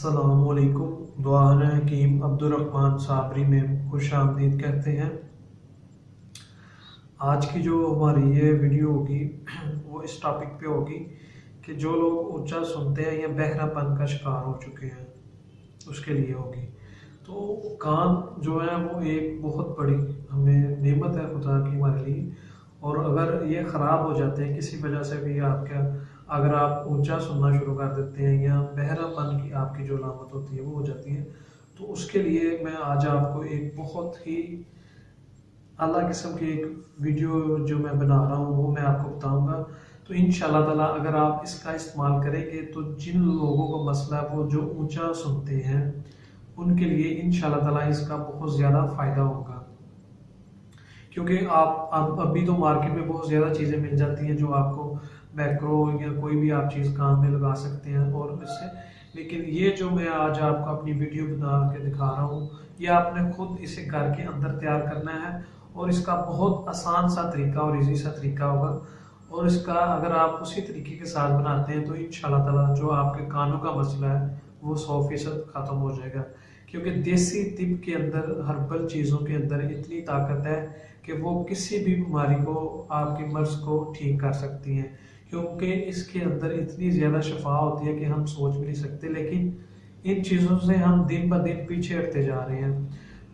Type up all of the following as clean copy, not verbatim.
अस्सलामुअलैकुम। दुआन हकीम अब्दुर्रहमान साबरी में खुश आमदीद कहते हैं। आज की जो हमारी ये वीडियो होगी वो इस टॉपिक पे होगी कि जो लोग ऊंचा सुनते हैं या बहरापन का शिकार हो चुके हैं उसके लिए होगी। तो कान जो है वो एक बहुत बड़ी हमें नेमत है खुदा की हमारे लिए, और अगर ये ख़राब हो जाते हैं किसी वजह से भी अगर आप ऊंचा सुनना शुरू कर देते हैं या बहरापन की आपकी जो अलामत होती है वो हो जाती है, तो उसके लिए मैं आज आपको एक बहुत ही अला किस्म की एक वीडियो जो मैं बना रहा हूँ वो मैं आपको बताऊंगा। तो इंशाल्लाह ताला अगर आप इसका इस्तेमाल करेंगे तो जिन लोगों को मसला वो जो ऊंचा सुनते हैं उनके लिए इंशाल्लाह ताला इसका बहुत ज़्यादा फ़ायदा होगा। क्योंकि आप अभी तो मार्केट में बहुत ज़्यादा चीज़ें मिल जाती हैं जो आपको मैक्रो या कोई भी आप चीज़ कान में लगा सकते हैं और इससे, लेकिन ये जो मैं आज आपको अपनी वीडियो बना के दिखा रहा हूँ ये आपने खुद इसे घर के अंदर तैयार करना है और इसका बहुत आसान सा तरीका और इजी सा तरीका होगा। और इसका अगर आप उसी तरीके के साथ बनाते हैं तो इंशाल्लाह ताला जो आपके कानों का मसला है वो 100% ख़त्म हो जाएगा। क्योंकि देसी तिब के अंदर हर्बल चीज़ों के अंदर इतनी ताकत है कि वो किसी भी बीमारी को आपके मर्ज को ठीक कर सकती हैं, क्योंकि इसके अंदर इतनी ज़्यादा शफा होती है कि हम सोच भी नहीं सकते। लेकिन इन चीज़ों से हम दिन ब दिन पीछे हटते जा रहे हैं।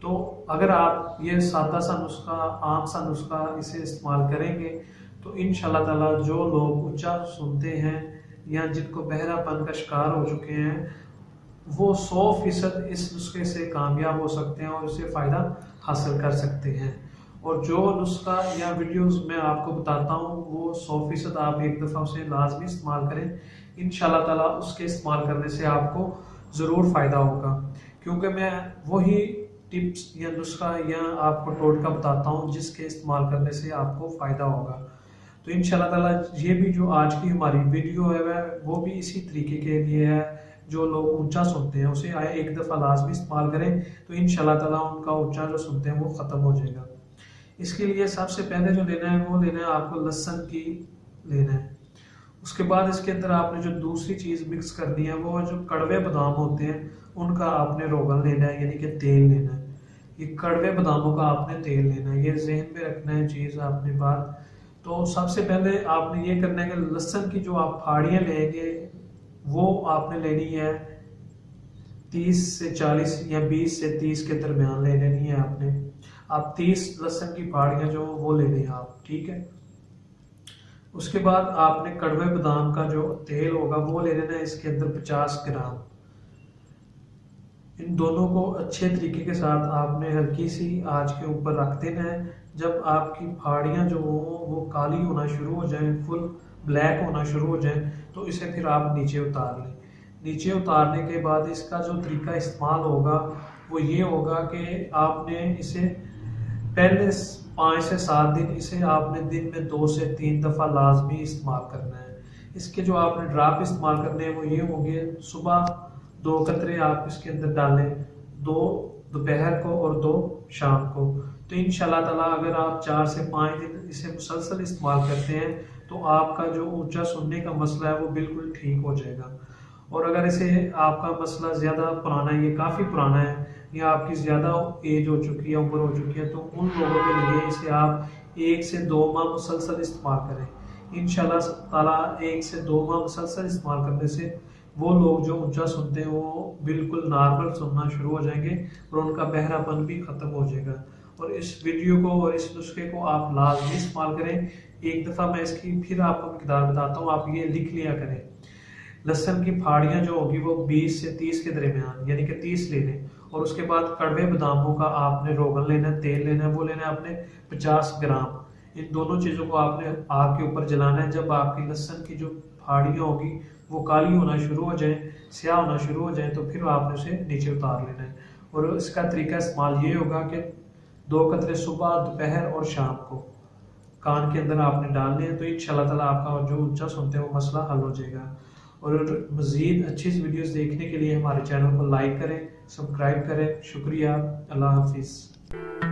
तो अगर आप ये सादा सा नुस्खा, आम सा नुस्खा इसे इस्तेमाल करेंगे तो इंशाल्लाह ताला जो लोग ऊंचा सुनते हैं या जिनको बहरापन का शिकार हो चुके हैं वो 100% इस नुस्खे से कामयाब हो सकते हैं और इससे फ़ायदा हासिल कर सकते हैं। और जो नुस्खा या वीडियोस मैं आपको बताता हूँ वो 100% आप एक दफ़ा उसे लाजमी इस्तेमाल करें। इंशाल्लाह ताला उसके इस्तेमाल करने से आपको ज़रूर फ़ायदा होगा, क्योंकि मैं वही टिप्स या नुस्खा या आपको टोटका बताता हूँ जिसके इस्तेमाल करने से आपको फ़ायदा होगा। तो इंशाल्लाह ताला ये भी जो आज की हमारी वीडियो है वो भी इसी तरीके के लिए है। जो लोग ऊंचा सुनते हैं उसे एक दफ़ा लाजमी इस्तेमाल करें तो इंशाल्लाह ताला उनका ऊंचा जो सुनते हैं वो ख़त्म हो जाएगा। इसके लिए सबसे पहले जो लेना है वो लेना है आपको लहसुन की लेना है। उसके बाद इसके अंदर आपने जो दूसरी चीज़ मिक्स करनी है वो जो कड़वे बादाम होते हैं उनका आपने रोगन लेना है, यानी कि तेल लेना है। ये कड़वे बादामों का आपने तेल लेना है, ये जहन में रखना है चीज़ आपने बात। तो सबसे पहले आपने ये करना है कि लहसुन की जो आप फाड़ियाँ लेंगे वो आपने लेनी है 30 से 40 या 20 से 30 के दरमियान ले लेनी है आपने। आप 30 लहसुन की फाड़ियाँ जो वो ले लें आप, ठीक है। उसके बाद आपने कड़वे बादाम का जो तेल होगा वो ले लेना है, इसके अंदर 50 ग्राम। इन दोनों को अच्छे तरीके के साथ आपने हल्की सी आंच के ऊपर रख देना है। जब आपकी फाड़ियाँ जो हो वो काली होना शुरू हो जाए, फुल ब्लैक होना शुरू हो जाए, तो इसे फिर आप नीचे उतार लें। नीचे उतारने के बाद इसका जो तरीका इस्तेमाल होगा वो ये होगा कि आपने इसे पहले 5 से 7 दिन इसे आपने दिन में 2 से 3 दफ़ा लाजमी इस्तेमाल करना है। इसके जो आपने ड्राप इस्तेमाल करने हैं वो ये होंगे, सुबह 2 कतरे आप इसके अंदर डालें, 2 दोपहर को और 2 शाम को। तो इंशाल्लाह ताला अगर आप 4 से 5 दिन इसे मुसलसल इस्तेमाल करते हैं तो आपका जो ऊंचा सुनने का मसला है वो बिल्कुल ठीक हो जाएगा। और अगर इसे आपका मसला ज़्यादा पुराना है, ये काफ़ी पुराना है या आपकी ज़्यादा एज हो चुकी है, उम्र हो चुकी है, तो उन लोगों के लिए इसे आप 1 से 2 माह मुसलसल इस्तेमाल करें। इंशाल्लाह ताला 1 से 2 माह मुसलसल इस्तेमाल करने से वो लोग जो ऊंचा सुनते हैं वो बिल्कुल नॉर्मल सुनना शुरू हो जाएंगे और उनका बहरापन भी ख़त्म हो जाएगा। और इस वीडियो को और इस नुस्खे को आप लाजमी इस्तेमाल करें। एक दफ़ा मैं इसकी फिर आपको मिकदार बताता हूँ, आप ये लिख लिया करें। लहसुन की फाड़ियाँ जो होगी वो 20 से 30 के दरमियान, यानी कि 30 ले लें। और उसके बाद कड़वे बादामों का आपने रोगन लेना है, तेल लेना है, वो लेना है आपने 50 ग्राम। इन दोनों चीज़ों को आपने आग के ऊपर जलाना है। जब आपकी लहसुन की जो फाड़ियाँ होगी वो काली होना शुरू हो जाए, स्याह होना शुरू हो जाए, तो फिर आपने उसे नीचे उतार लेना है। और इसका तरीका इस्तेमाल ये होगा कि 2 कतरे सुबह, दोपहर और शाम को कान के अंदर आपने डालने हैं। तो इंशाल्लाह ताला आपका जो ऊंचा सुनते हैं वो मसला हल हो जाएगा। और मज़ीद अच्छी वीडियोस देखने के लिए हमारे चैनल को लाइक करें, सब्सक्राइब करें। शुक्रिया। अल्लाह हाफिज़।